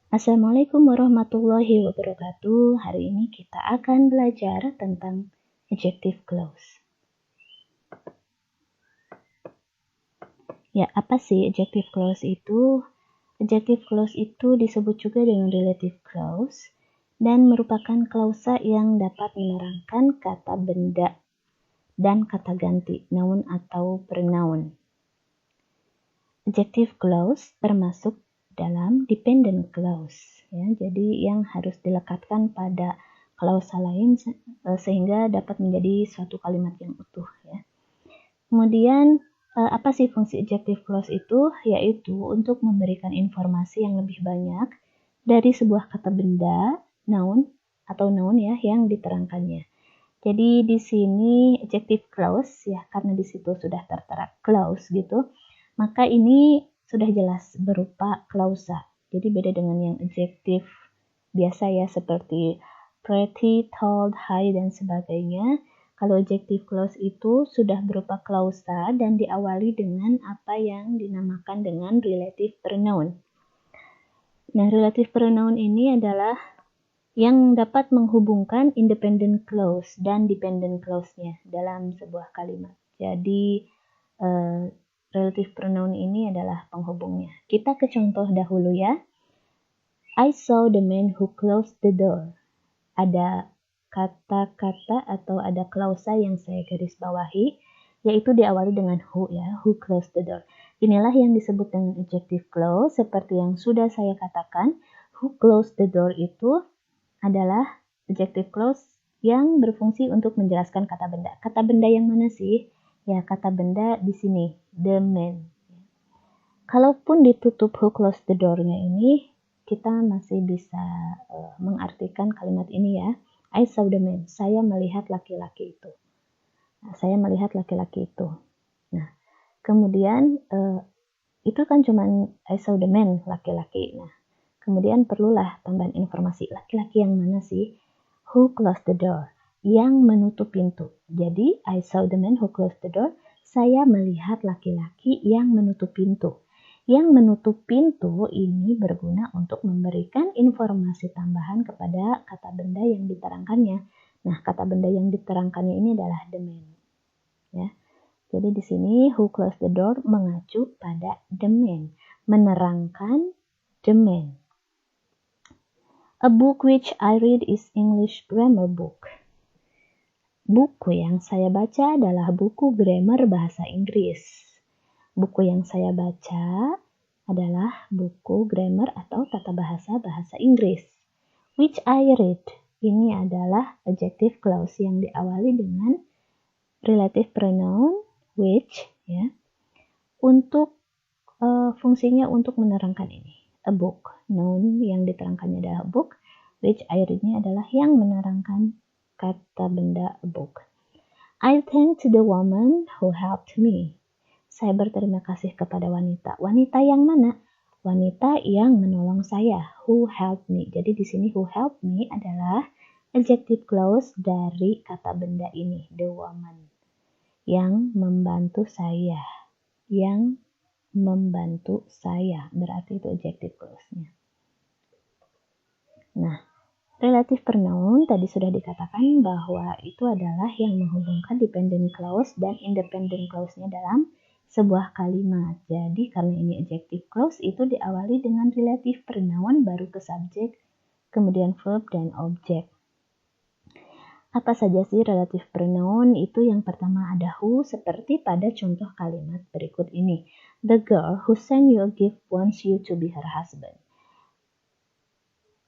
Assalamualaikum warahmatullahi wabarakatuh. Hari ini kita akan belajar tentang adjective clause. Ya, apa sih adjective clause itu? Adjective clause itu disebut juga dengan relative clause dan merupakan klausa yang dapat menerangkan kata benda dan kata ganti, noun atau pronoun. Adjective clause termasuk dalam dependent clause, ya. Jadi yang harus dilekatkan pada klausa lain sehingga dapat menjadi suatu kalimat yang utuh, ya. Kemudian apa sih fungsi adjective clause itu? Yaitu untuk memberikan informasi yang lebih banyak dari sebuah kata benda, noun atau noun ya yang diterangkannya. Jadi di sini adjective clause ya, karena di situ sudah tertera clause gitu, maka ini sudah jelas berupa klausa. Jadi beda dengan yang adjective biasa ya, seperti pretty, tall, high, dan sebagainya. Kalau adjective clause itu sudah berupa klausa dan diawali dengan apa yang dinamakan dengan relative pronoun. Nah, relative pronoun ini adalah yang dapat menghubungkan independent clause dan dependent clause-nya dalam sebuah kalimat. Jadi, relative pronoun ini adalah penghubungnya. Kita ke contoh dahulu ya. I saw the man who closed the door. Ada kata-kata atau ada klausa yang saya garis bawahi, yaitu diawali dengan who ya, who closed the door. Inilah yang disebut dengan adjective clause. Seperti yang sudah saya katakan, who closed the door itu adalah adjective clause yang berfungsi untuk menjelaskan kata benda. Kata benda yang mana sih? Ya, kata benda di sini, the man. Kalaupun ditutup who closed the door-nya ini, kita masih bisa mengartikan kalimat ini ya. I saw the man. Saya melihat laki-laki itu. Saya melihat laki-laki itu. Nah, kemudian itu kan cuman I saw the man, laki-laki. Nah, kemudian perlulah tambahan informasi, laki-laki yang mana sih? Who closed the door? Yang menutup pintu. Jadi, I saw the man who closed the door. Saya melihat laki-laki yang menutup pintu. Yang menutup pintu ini berguna untuk memberikan informasi tambahan kepada kata benda yang diterangkannya. Nah, kata benda yang diterangkannya ini adalah the man. Ya. Jadi di sini who closed the door mengacu pada the man, menerangkan the man. A book which I read is English grammar book. Buku yang saya baca adalah buku grammar bahasa Inggris. Buku yang saya baca adalah buku grammar atau tata bahasa bahasa Inggris. Which I read, ini adalah adjective clause yang diawali dengan relative pronoun which, ya, untuk fungsinya untuk menerangkan ini. A book, noun yang diterangkannya adalah book, which I read-nya adalah yang menerangkan kata benda a book. I thank to the woman who helped me. Saya berterima kasih kepada wanita. Wanita yang mana? Wanita yang menolong saya. Who helped me. Jadi di sini who helped me adalah adjective clause dari kata benda ini, the woman. Yang membantu saya. Yang membantu saya. Berarti itu adjective clause-nya. Nah, relative pronoun tadi sudah dikatakan bahwa itu adalah yang menghubungkan dependent clause dan independent clause-nya dalam sebuah kalimat. Jadi karena ini adjective clause itu diawali dengan relative pronoun baru ke subjek, kemudian verb dan objek. Apa saja sih relative pronoun? Itu yang pertama ada who, seperti pada contoh kalimat berikut ini. The girl who sent you a gift wants you to be her husband.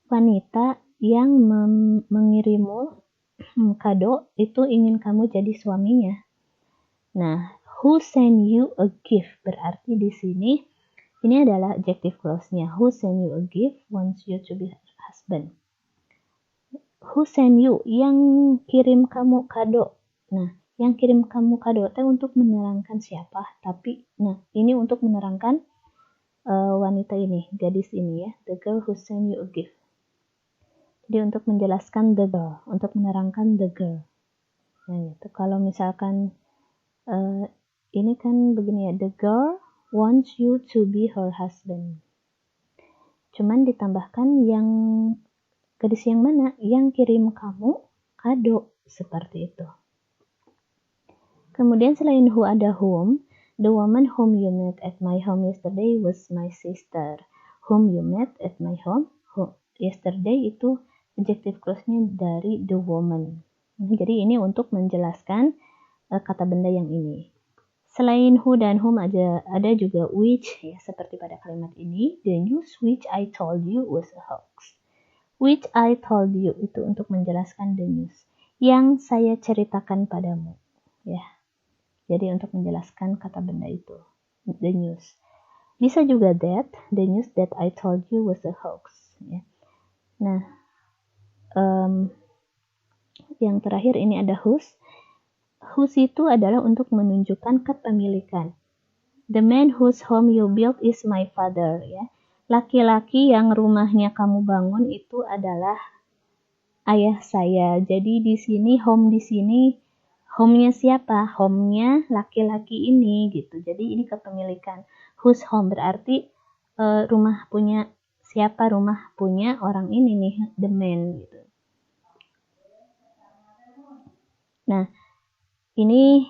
Wanita yang mengirimu kado itu ingin kamu jadi suaminya. Nah, who sent you a gift berarti di sini ini adalah adjective clause-nya. Who sent you a gift wants you to be her husband. Who sent you, yang kirim kamu kado. Nah, yang kirim kamu kado itu untuk menerangkan siapa, tapi nah ini untuk menerangkan wanita ini, gadis ini ya, the girl who sent you a gift. Jadi untuk menjelaskan the girl, untuk menerangkan the girl. Nah itu kalau misalkan ini kan begini ya, the girl wants you to be her husband. cuman ditambahkan yang gadis yang mana yang kirim kamu kado, seperti itu. Kemudian selain who ada whom. The woman whom you met at my home yesterday was my sister. Whom you met at my home, yesterday itu adjective clause-nya dari the woman. Jadi ini untuk menjelaskan kata benda yang ini. Selain who dan whom ada juga which, ya, seperti pada kalimat ini. The news which I told you was a hoax. Which I told you itu untuk menjelaskan the news. Yang saya ceritakan padamu. Ya. Jadi untuk menjelaskan kata benda itu. The news. Bisa juga that. The news that I told you was a hoax. Ya. Nah. Yang terakhir ini ada whose. Whose itu adalah untuk menunjukkan kepemilikan. The man whose home you built is my father, ya. Laki-laki yang rumahnya kamu bangun itu adalah ayah saya. Jadi di sini home-nya siapa? Home-nya laki-laki ini gitu. Jadi ini kepemilikan. Whose home berarti rumah punya siapa? Rumah punya orang ini nih, the man gitu. Nah, ini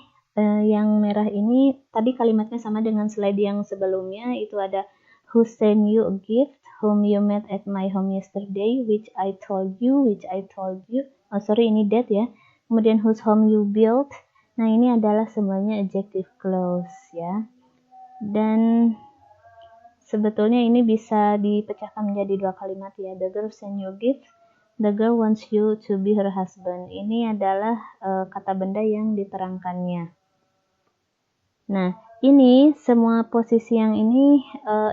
yang merah ini tadi kalimatnya sama dengan slide yang sebelumnya, itu ada who sent you a gift, whom you met at my home yesterday, which I told you. Ini that ya. Kemudian whose home you built. Nah, ini adalah semuanya adjective clause ya. Dan sebetulnya ini bisa dipecahkan menjadi dua kalimat ya. The girl sent you a gift. The girl wants you to be her husband. Ini adalah kata benda yang diterangkannya. Nah, ini semua posisi yang ini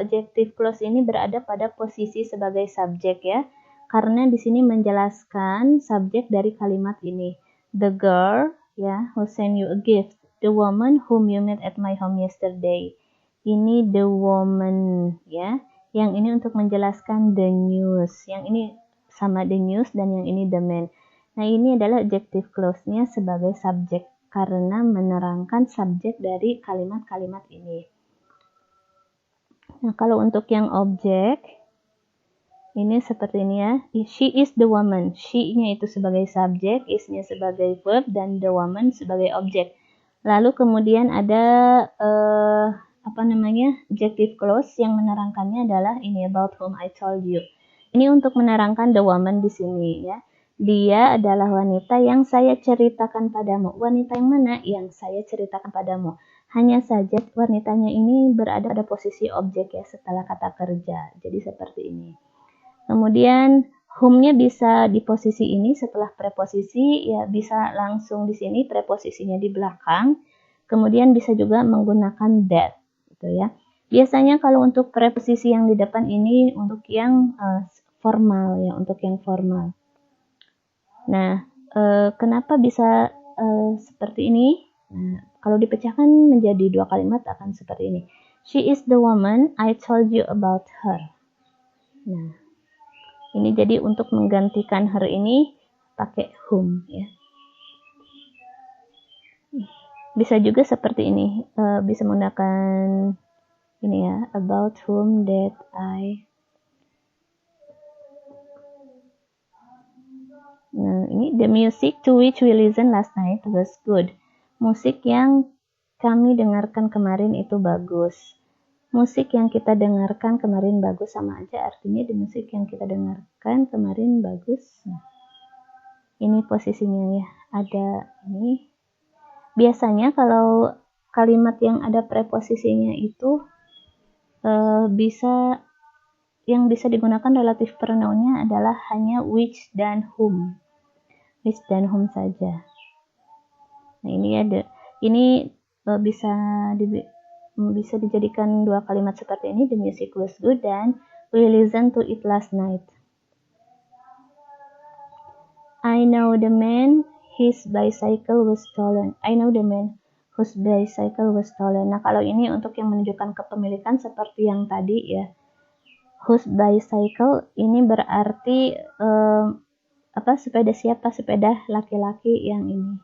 adjective clause ini berada pada posisi sebagai subjek ya. Karena di sini menjelaskan subjek dari kalimat ini. The girl ya, who sent you a gift. The woman whom you met at my home yesterday. Ini the woman ya. Yang ini untuk menjelaskan the news. Yang ini sama the news dan yang ini the man. Nah, ini adalah adjective clause-nya sebagai subjek karena menerangkan subjek dari kalimat-kalimat ini. Nah, kalau untuk yang objek ini seperti ini ya. She is the woman. She-nya itu sebagai subjek, is-nya sebagai verb dan the woman sebagai objek. Lalu kemudian ada adjective clause yang menerangkannya adalah ini about whom I told you. Ini untuk menerangkan the woman di sini ya. Dia adalah wanita yang saya ceritakan padamu. Wanita yang mana? Yang saya ceritakan padamu. Hanya saja wanitanya ini berada pada posisi objek ya setelah kata kerja. Jadi seperti ini. Kemudian whom-nya bisa di posisi ini setelah preposisi ya bisa langsung di sini preposisinya di belakang. Kemudian bisa juga menggunakan that gitu ya. Biasanya kalau untuk preposisi yang di depan ini untuk yang formal ya, untuk yang formal. Nah, kenapa bisa seperti ini? Nah, kalau dipecahkan menjadi dua kalimat akan seperti ini. She is the woman I told you about her. Nah, ini jadi untuk menggantikan her ini pakai whom ya. Bisa juga seperti ini, bisa menggunakan ini ya, about whom that I. Nah, ini the music to which we listen last night was good. Musik yang kami dengarkan kemarin itu bagus. Musik yang kita dengarkan kemarin bagus, sama aja artinya di musik yang kita dengarkan kemarin bagus. Nah, ini posisinya ya, ada ini. Biasanya kalau kalimat yang ada preposisinya itu yang bisa digunakan relative pronoun-nya adalah hanya which dan whom. Which dan whom saja. Nah, ini ada. Ini bisa dijadikan dua kalimat seperti ini. The music was good dan we listened to it last night. I know the man, his bicycle was stolen. I know the man whose bicycle was stolen. Nah, kalau ini untuk yang menunjukkan kepemilikan seperti yang tadi ya. Whose bicycle ini berarti sepeda siapa? Sepeda laki-laki yang ini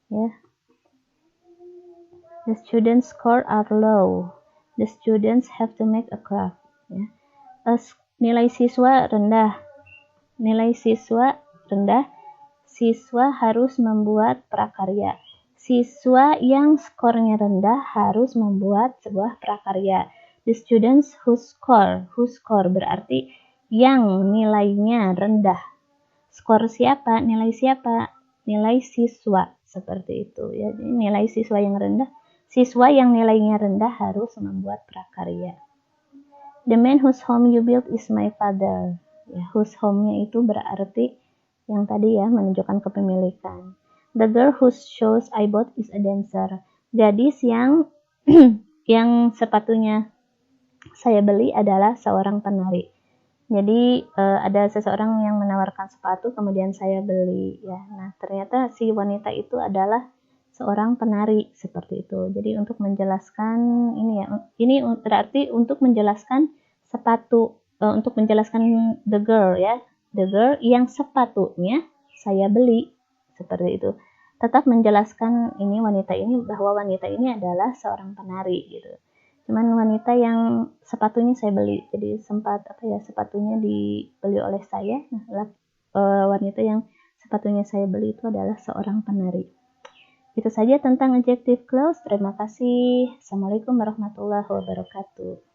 ya. The students' scores are low. The students have to make a craft. Ya. Nilai siswa rendah. Nilai siswa rendah. Siswa harus membuat prakarya. Siswa yang skornya rendah harus membuat sebuah prakarya. The students who score berarti yang nilainya rendah. Skor siapa? Nilai siapa? Nilai siswa, seperti itu ya. Nilai siswa yang rendah, siswa yang nilainya rendah harus membuat prakarya. The man whose home you built is my father. Ya, whose home-nya itu berarti yang tadi ya, menunjukkan kepemilikan. The girl whose shoes I bought is a dancer. Gadis yang yang sepatunya saya beli adalah seorang penari. Jadi ada seseorang yang menawarkan sepatu, kemudian saya beli ya. Nah, ternyata si wanita itu adalah seorang penari, seperti itu. Jadi untuk menjelaskan ini berarti untuk menjelaskan sepatu, untuk menjelaskan the girl ya, the girl yang sepatunya saya beli, seperti itu. Tetap menjelaskan ini wanita ini, bahwa wanita ini adalah seorang penari gitu. Cuman wanita yang sepatunya saya beli, jadi sempat sepatunya dibeli oleh saya. Nah, wanita yang sepatunya saya beli itu adalah seorang penari. Itu saja tentang adjective clause. Terima kasih. Assalamualaikum warahmatullahi wabarakatuh.